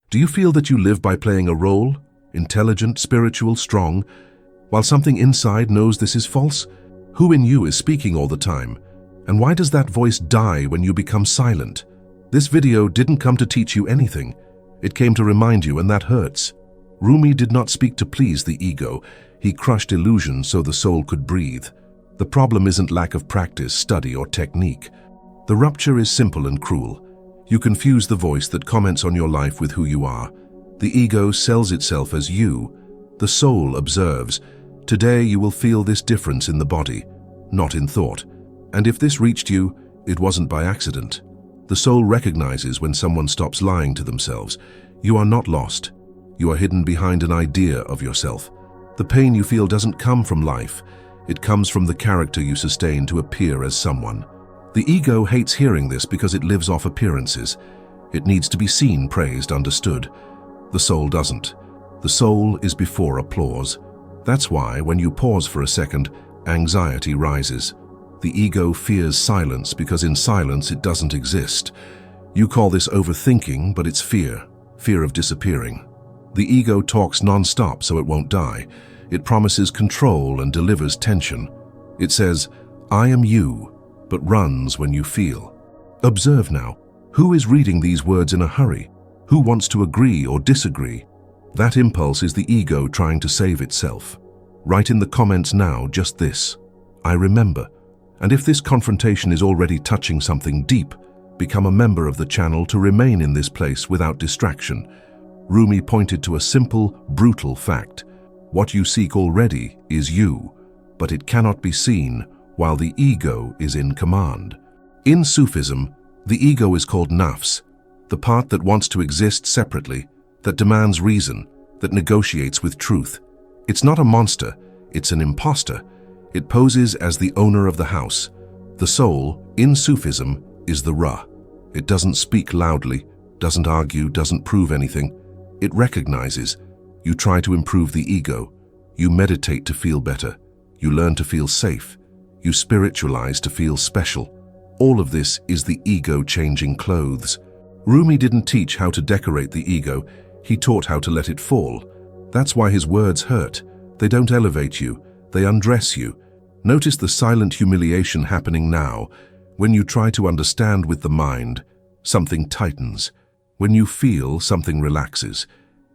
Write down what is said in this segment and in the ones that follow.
Do you feel that you live by playing a role? Intelligent, spiritual, strong, while something inside knows this is false? Who in you is speaking all the time? And why does that voice die when you become silent? This video didn't come to teach you anything. It came to remind you, and that hurts. Rumi did not speak to please the ego. He crushed illusion so the soul could breathe. The problem isn't lack of practice, study, or technique. The rupture is simple and cruel. You confuse the voice that comments on your life with who you are. The ego sells itself as you. The soul observes. Today you will feel this difference in the body, not in thought. And if this reached you, it wasn't by accident. The soul recognizes when someone stops lying to themselves. You are not lost. You are hidden behind an idea of yourself. The pain you feel doesn't come from life. It comes from the character you sustain to appear as someone. The ego hates hearing this because it lives off appearances. It needs to be seen, praised, understood. The soul doesn't. The soul is before applause. That's why, when you pause for a second, anxiety rises. The ego fears silence because in silence it doesn't exist. You call this overthinking, but it's fear. Fear of disappearing. The ego talks non-stop so it won't die. It promises control and delivers tension. It says, "I am you," but runs when you feel. Observe now. Who is reading these words in a hurry? Who wants to agree or disagree? That impulse is the ego trying to save itself. Write in the comments now just this: "I remember." And if this confrontation is already touching something deep, become a member of the channel to remain in this place without distraction. Rumi pointed to a simple, brutal fact. What you seek already is you, but it cannot be seen while the ego is in command. In Sufism, the ego is called nafs, the part that wants to exist separately, that demands reason, that negotiates with truth. It's not a monster, it's an imposter. It poses as the owner of the house. The soul, in Sufism, is the Ra. It doesn't speak loudly, doesn't argue, doesn't prove anything. It recognizes. You try to improve the ego. You meditate to feel better. You learn to feel safe. You spiritualize to feel special. All of this is the ego changing clothes. Rumi didn't teach how to decorate the ego. He taught how to let it fall. That's why his words hurt. They don't elevate you. They undress you. Notice the silent humiliation happening now. When you try to understand with the mind, something tightens. When you feel, something relaxes.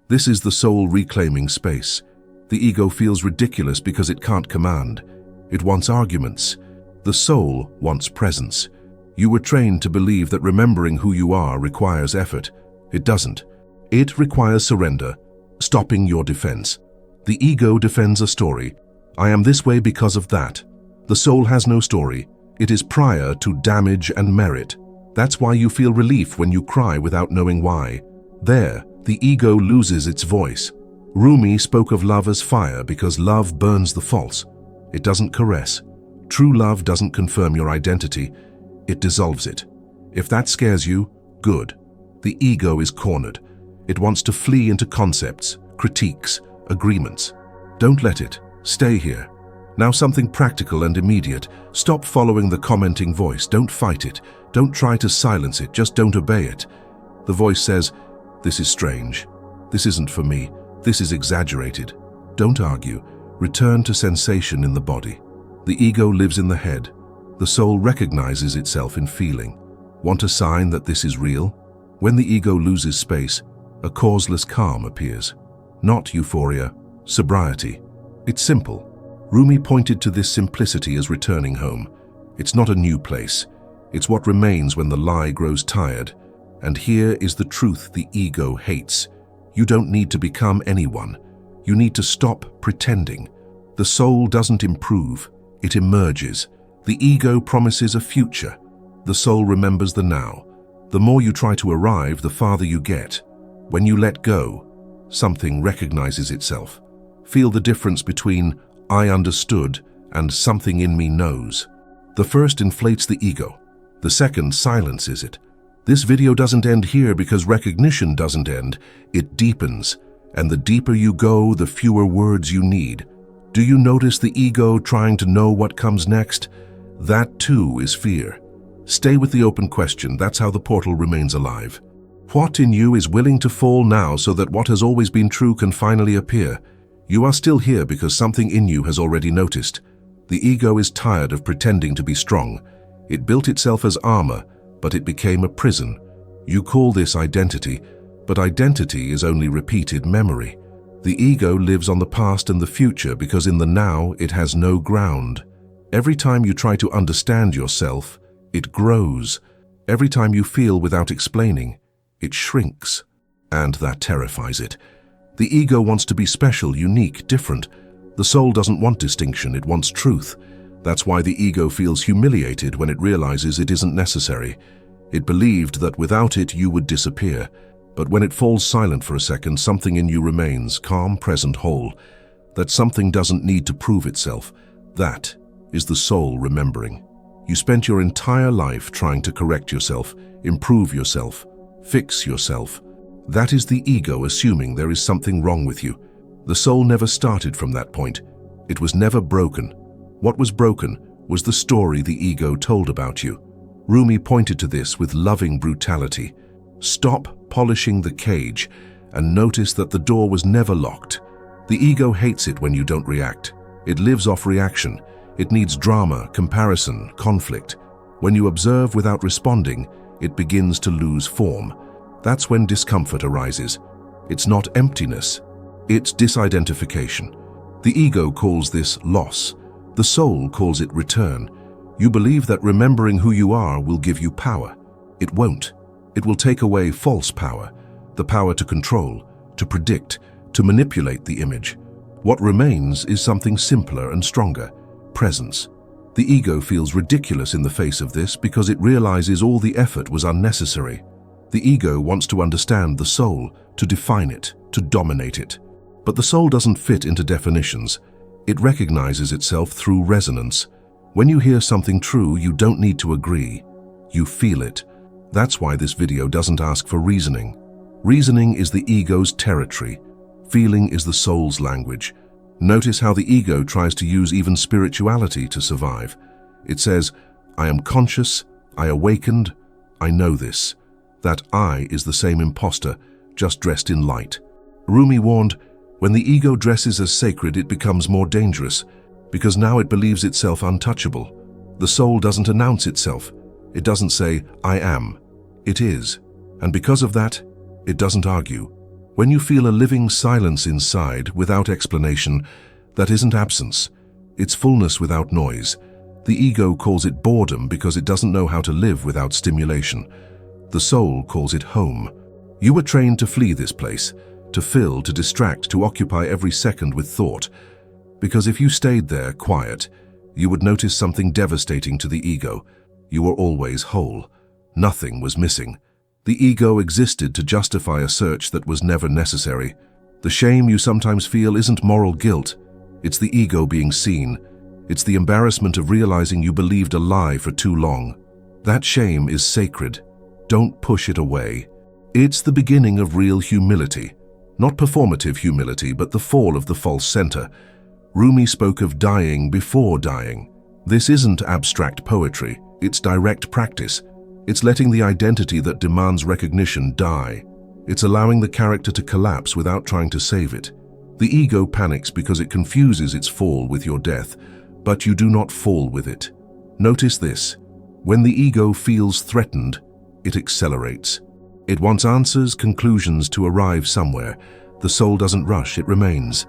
This is the soul reclaiming space. The ego feels ridiculous because it can't command. It wants arguments. The soul wants presence. You were trained to believe that remembering who you are requires effort. It doesn't. It requires surrender, stopping your defense. The ego defends a story. I am this way because of that. The soul has no story. It is prior to damage and merit. That's why you feel relief when you cry without knowing why. There, the ego loses its voice. Rumi spoke of love as fire because love burns the false. It doesn't caress. True love doesn't confirm your identity. It dissolves it. If that scares you, good. The ego is cornered. It wants to flee into concepts, critiques, agreements. Don't let it. Stay here. Now something practical and immediate. Stop following the commenting voice. Don't fight it. Don't try to silence it. Just don't obey it. The voice says, "This is strange. This isn't for me. This is exaggerated." Don't argue. Return to sensation in the body. The ego lives in the head. The soul recognizes itself in feeling. Want a sign that this is real? When the ego loses space, a causeless calm appears. Not euphoria, sobriety. It's simple. Rumi pointed to this simplicity as returning home. It's not a new place. It's what remains when the lie grows tired. And here is the truth the ego hates. You don't need to become anyone. You need to stop pretending. The soul doesn't improve. It emerges. The ego promises a future. The soul remembers the now. The more you try to arrive, the farther you get. When you let go, something recognizes itself. Feel the difference between "I understood" and "something in me knows." The first inflates the ego. The second silences it. This video doesn't end here because recognition doesn't end. It deepens. And the deeper you go, the fewer words you need. Do you notice the ego trying to know what comes next? That too is fear. Stay with the open question. That's how the portal remains alive. What in you is willing to fall now so that what has always been true can finally appear? You are still here because something in you has already noticed. The ego is tired of pretending to be strong. It built itself as armor, but it became a prison. You call this identity, but identity is only repeated memory. The ego lives on the past and the future because in the now it has no ground. Every time you try to understand yourself, it grows. Every time you feel without explaining, it shrinks. And that terrifies it. The ego wants to be special, unique, different. The soul doesn't want distinction, it wants truth. That's why the ego feels humiliated when it realizes it isn't necessary. It believed that without it you would disappear. But when it falls silent for a second, something in you remains, calm, present, whole. That something doesn't need to prove itself. That is the soul remembering. You spent your entire life trying to correct yourself, improve yourself, fix yourself. That is the ego assuming there is something wrong with you. The soul never started from that point. It was never broken. What was broken was the story the ego told about you. Rumi pointed to this with loving brutality. Stop polishing the cage and notice that the door was never locked. The ego hates it when you don't react. It lives off reaction. It needs drama, comparison, conflict. When you observe without responding, it begins to lose form. That's when discomfort arises. It's not emptiness, it's disidentification. The ego calls this loss. The soul calls it return. You believe that remembering who you are will give you power. It won't. It will take away false power, the power to control, to predict, to manipulate the image. What remains is something simpler and stronger, presence. The ego feels ridiculous in the face of this because it realizes all the effort was unnecessary. The ego wants to understand the soul, to define it, to dominate it. But the soul doesn't fit into definitions. It recognizes itself through resonance. When you hear something true, you don't need to agree. You feel it. That's why this video doesn't ask for reasoning. Reasoning is the ego's territory. Feeling is the soul's language. Notice how the ego tries to use even spirituality to survive. It says, I am conscious, I awakened, I know this. That I is the same imposter, just dressed in light. Rumi warned, when the ego dresses as sacred, it becomes more dangerous, because now it believes itself untouchable. The soul doesn't announce itself. It doesn't say, I am. It is. And because of that, it doesn't argue. When you feel a living silence inside, without explanation, that isn't absence. It's fullness without noise. The ego calls it boredom because it doesn't know how to live without stimulation. The soul calls it home. You were trained to flee this place, to fill, to distract, to occupy every second with thought. Because if you stayed there, quiet, you would notice something devastating to the ego. You were always whole. Nothing was missing. The ego existed to justify a search that was never necessary. The shame you sometimes feel isn't moral guilt. It's the ego being seen. It's the embarrassment of realizing you believed a lie for too long. That shame is sacred. Don't push it away. It's the beginning of real humility. Not performative humility, but the fall of the false center. Rumi spoke of dying before dying. This isn't abstract poetry. It's direct practice. It's letting the identity that demands recognition die. It's allowing the character to collapse without trying to save it. The ego panics because it confuses its fall with your death, but you do not fall with it. Notice this. When the ego feels threatened, it accelerates. It wants answers, conclusions to arrive somewhere. The soul doesn't rush, it remains.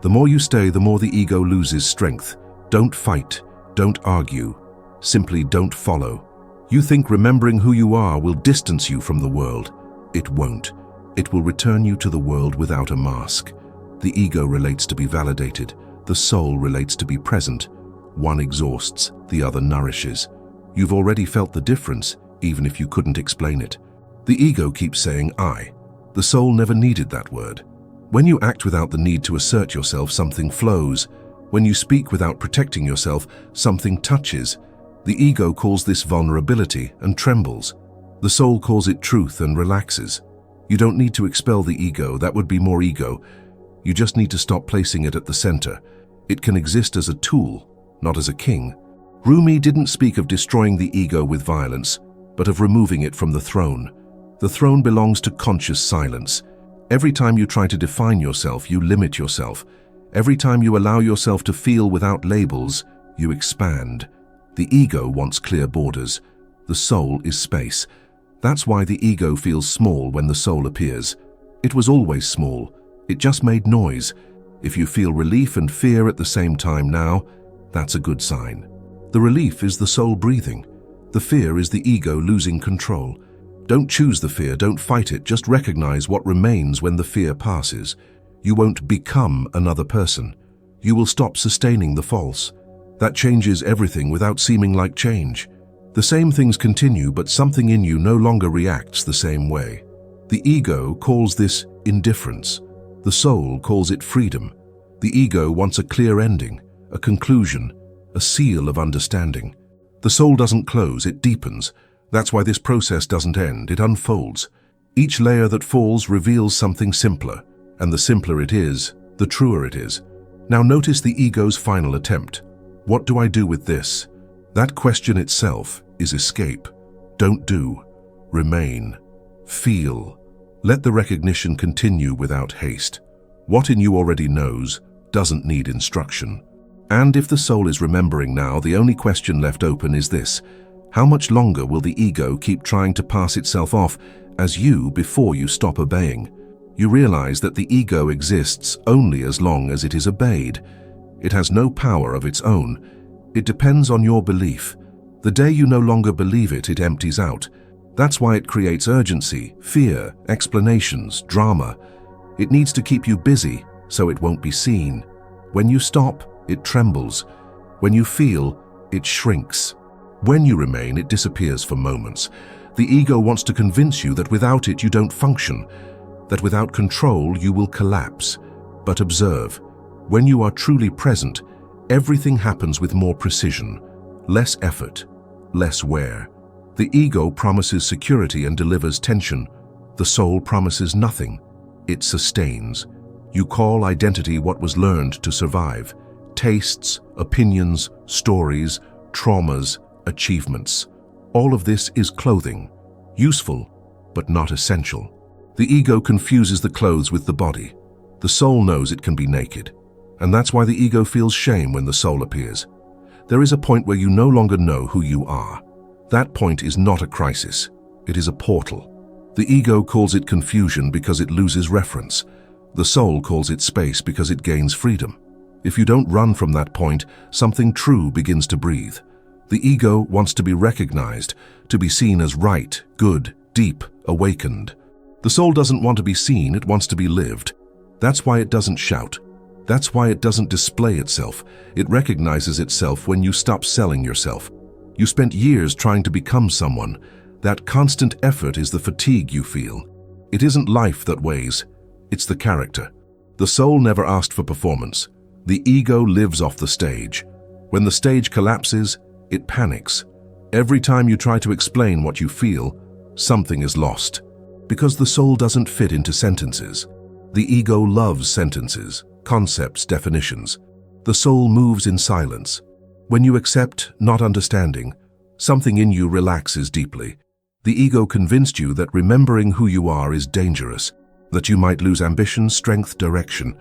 The more you stay, the more the ego loses strength. Don't fight, don't argue. Simply don't follow. You think remembering who you are will distance you from the world. It won't. It will return you to the world without a mask. The ego relates to be validated. The soul relates to be present. One exhausts, the other nourishes. You've already felt the difference, even if you couldn't explain it. The ego keeps saying I. The soul never needed that word. When you act without the need to assert yourself, something flows. When you speak without protecting yourself, something touches. The ego calls this vulnerability and trembles. The soul calls it truth and relaxes. You don't need to expel the ego, that would be more ego. You just need to stop placing it at the center. It can exist as a tool, not as a king. Rumi didn't speak of destroying the ego with violence, but of removing it from the throne. The throne belongs to conscious silence. Every time you try to define yourself, you limit yourself. Every time you allow yourself to feel without labels, you expand. The ego wants clear borders. The soul is space. That's why the ego feels small when the soul appears. It was always small. It just made noise. If you feel relief and fear at the same time now, that's a good sign. The relief is the soul breathing. The fear is the ego losing control. Don't choose the fear, don't fight it, just recognize what remains when the fear passes. You won't become another person. You will stop sustaining the false. That changes everything without seeming like change. The same things continue, but something in you no longer reacts the same way. The ego calls this indifference. The soul calls it freedom. The ego wants a clear ending, a conclusion, a seal of understanding. The soul doesn't close, it deepens. That's why this process doesn't end, it unfolds. Each layer that falls reveals something simpler, and the simpler it is, the truer it is. Now notice the ego's final attempt. What do I do with this? That question itself is escape. Don't do. Remain. Feel. Let the recognition continue without haste. What in you already knows doesn't need instruction. And if the soul is remembering now, the only question left open is this: how much longer will the ego keep trying to pass itself off as you before you stop obeying? You realize that the ego exists only as long as it is obeyed. It has no power of its own. It depends on your belief. The day you no longer believe it, it empties out. That's why it creates urgency, fear, explanations, drama. It needs to keep you busy so it won't be seen. When you stop, it trembles. When you feel, it shrinks. When you remain, it disappears for moments. The ego wants to convince you that without it you don't function, that without control you will collapse. But observe, when you are truly present, everything happens with more precision, less effort, less wear. The ego promises security and delivers tension. The soul promises nothing. It sustains. You call identity what was learned to survive. Tastes, opinions, stories, traumas, achievements. All of this is clothing, useful, but not essential. The ego confuses the clothes with the body. The soul knows it can be naked, and that's why the ego feels shame when the soul appears. There is a point where you no longer know who you are. That point is not a crisis, it is a portal. The ego calls it confusion because it loses reference. The soul calls it space because it gains freedom. If you don't run from that point, something true begins to breathe. The ego wants to be recognized, to be seen as right, good, deep, awakened. The soul doesn't want to be seen, it wants to be lived. That's why it doesn't shout. That's why it doesn't display itself. It recognizes itself when you stop selling yourself. You spent years trying to become someone. That constant effort is the fatigue you feel. It isn't life that weighs, it's the character. The soul never asked for performance. The ego lives off the stage. When the stage collapses, it panics. Every time you try to explain what you feel, something is lost. Because the soul doesn't fit into sentences. The ego loves sentences, concepts, definitions. The soul moves in silence. When you accept not understanding, something in you relaxes deeply. The ego convinced you that remembering who you are is dangerous, that you might lose ambition, strength, direction.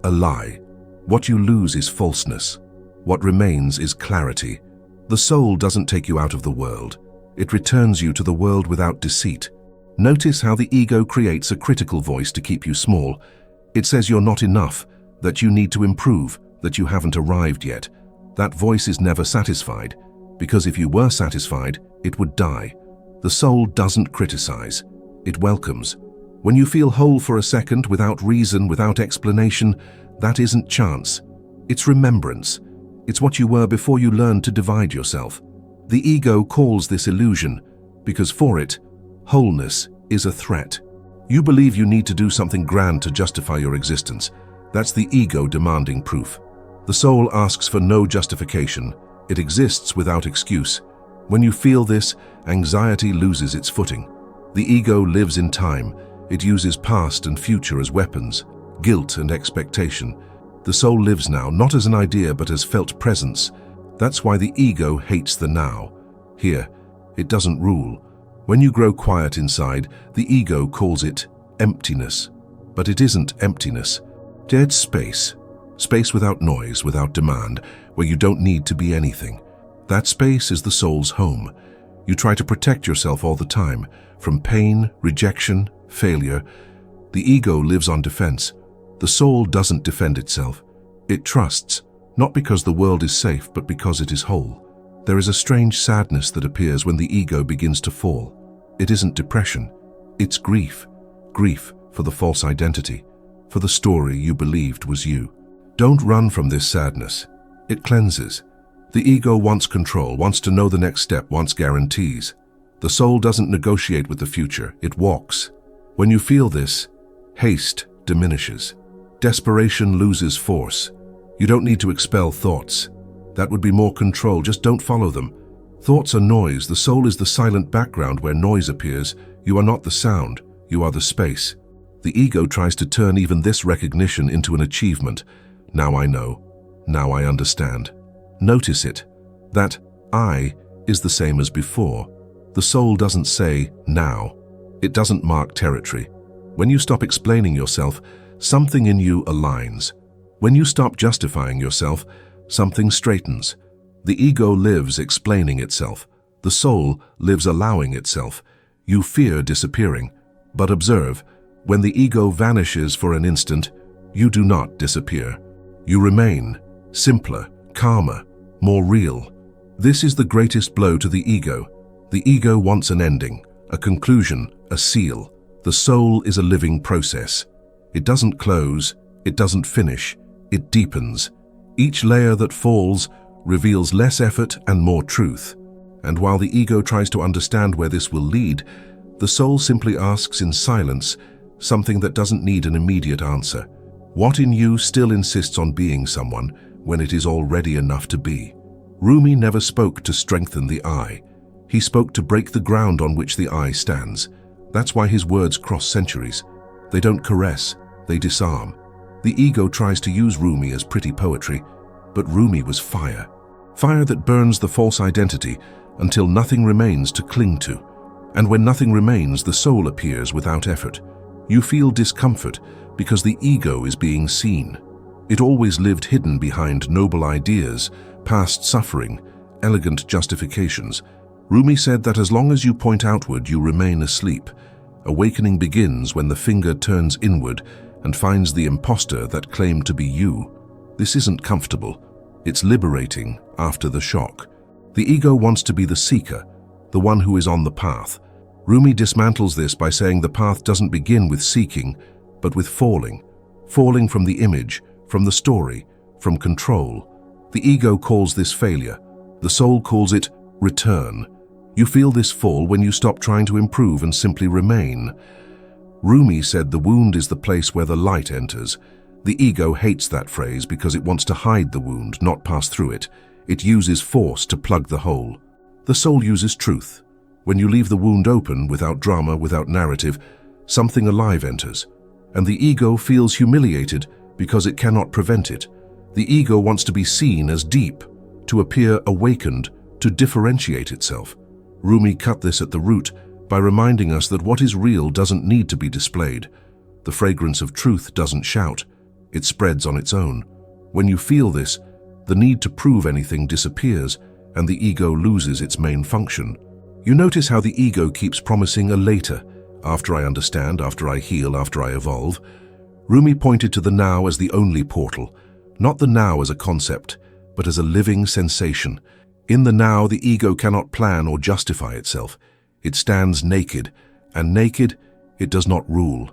A lie. What you lose is falseness. What remains is clarity. The soul doesn't take you out of the world. It returns you to the world without deceit. Notice how the ego creates a critical voice to keep you small. It says you're not enough, that you need to improve, that you haven't arrived yet. That voice is never satisfied, because if you were satisfied, it would die. The soul doesn't criticize. It welcomes. When you feel whole for a second, without reason, without explanation, that isn't chance. It's remembrance. It's what you were before you learned to divide yourself. The ego calls this illusion, because for it, wholeness is a threat. You believe you need to do something grand to justify your existence. That's the ego demanding proof. The soul asks for no justification. It exists without excuse. When you feel this, anxiety loses its footing. The ego lives in time. It uses past and future as weapons, guilt and expectation. The soul lives now, not as an idea, but as felt presence. That's why the ego hates the now. Here, it doesn't rule. When you grow quiet inside, the ego calls it emptiness. But it isn't emptiness. Dead space. Space without noise, without demand, where you don't need to be anything. That space is the soul's home. You try to protect yourself all the time, from pain, rejection, failure. The ego lives on defense. The soul doesn't defend itself. It trusts, not because the world is safe, but because it is whole. There is a strange sadness that appears when the ego begins to fall. It isn't depression. It's grief. Grief for the false identity, for the story you believed was you. Don't run from this sadness. It cleanses. The ego wants control, wants to know the next step, wants guarantees. The soul doesn't negotiate with the future, it walks. When you feel this, haste diminishes. Desperation loses force. You don't need to expel thoughts. That would be more control, just don't follow them. Thoughts are noise, the soul is the silent background where noise appears. You are not the sound, you are the space. The ego tries to turn even this recognition into an achievement. Now I know. Now I understand. Notice it. That I is the same as before. The soul doesn't say now. It doesn't mark territory. When you stop explaining yourself, something in you aligns. When you stop justifying yourself, something straightens. The ego lives explaining itself. The soul lives allowing itself. You fear disappearing. But observe, when the ego vanishes for an instant, you do not disappear. You remain, simpler, calmer, more real. This is the greatest blow to the ego. The ego wants an ending, a conclusion, a seal. The soul is a living process. It doesn't close, it doesn't finish, it deepens. Each layer that falls reveals less effort and more truth. And while the ego tries to understand where this will lead, the soul simply asks in silence something that doesn't need an immediate answer. What in you still insists on being someone when it is already enough to be? Rumi never spoke to strengthen the I. He spoke to break the ground on which the I stands. That's why his words cross centuries. They don't caress, they disarm. The ego tries to use Rumi as pretty poetry, but Rumi was fire. Fire that burns the false identity until nothing remains to cling to. And when nothing remains, the soul appears without effort. You feel discomfort because the ego is being seen. It always lived hidden behind noble ideas, past suffering, elegant justifications. Rumi said that as long as you point outward, you remain asleep. Awakening begins when the finger turns inward and finds the imposter that claimed to be you. This isn't comfortable. It's liberating after the shock. The ego wants to be the seeker, the one who is on the path. Rumi dismantles this by saying the path doesn't begin with seeking, but with falling. Falling from the image, from the story, from control. The ego calls this failure. The soul calls it return. You feel this fall when you stop trying to improve and simply remain. Rumi said the wound is the place where the light enters. The ego hates that phrase because it wants to hide the wound, not pass through it. It uses force to plug the hole. The soul uses truth. When you leave the wound open, without drama, without narrative, something alive enters. And the ego feels humiliated because it cannot prevent it. The ego wants to be seen as deep, to appear awakened, to differentiate itself. Rumi cut this at the root by reminding us that what is real doesn't need to be displayed. The fragrance of truth doesn't shout. It spreads on its own. When you feel this, the need to prove anything disappears and the ego loses its main function. You notice how the ego keeps promising a later, after I understand, after I heal, after I evolve. Rumi pointed to the now as the only portal, not the now as a concept, but as a living sensation. In the now, the ego cannot plan or justify itself. It stands naked, and naked, it does not rule.